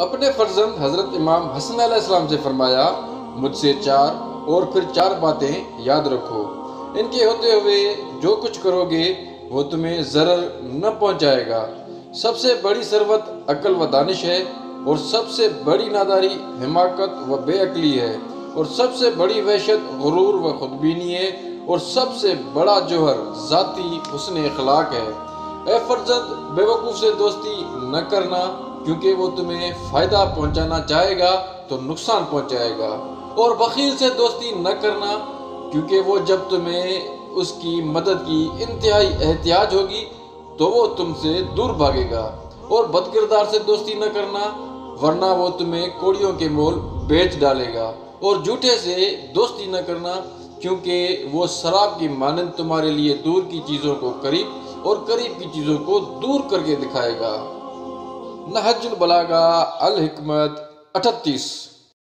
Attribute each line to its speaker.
Speaker 1: اپنے فرزند حضرت امام حسن علیہ السلام سے فرمایا، مجھ سے 4 اور پھر 4 باتیں یاد رکھو، ان کے ہوتے ہوئے جو کچھ کرو گے وہ تمہیں ضرر نہ پہنچائے گا۔ سب سے بڑی ثروت عقل و دانش ہے، اور سب سے بڑی ناداری حماقت و بے عقلی ہے، اور سب سے بڑی وحشت غرور و خودبینی ہے، اور سب سے بڑا جوہر ذاتی حسن اخلاق ہے۔ اے فرزند، بے وقوف سے دوستی نہ کرنا، کیونکہ وہ تمہیں فائدہ پہنچانا چاہے گا تو نقصان پہنچائے گا، اور بخیل سے دوستی نہ کرنا، کیونکہ وہ جب تمہیں اس کی مدد کی انتہائی احتیاج ہوگی تو وہ تم سے دور بھاگے گا، اور بد کردار سے دوستی نہ کرنا، ورنہ وہ تمہیں کوڑیوں کے مول بیچ ڈالے گا، اور جھوٹے سے دوستی نہ کرنا، کیونکہ وہ سراب کی مانند تمہارے لیے دور کی چیزوں کو قریب اور قریب کی چیزوں کو دور کر کے دکھائے گا۔ نہج البلاغہ الحکمت 38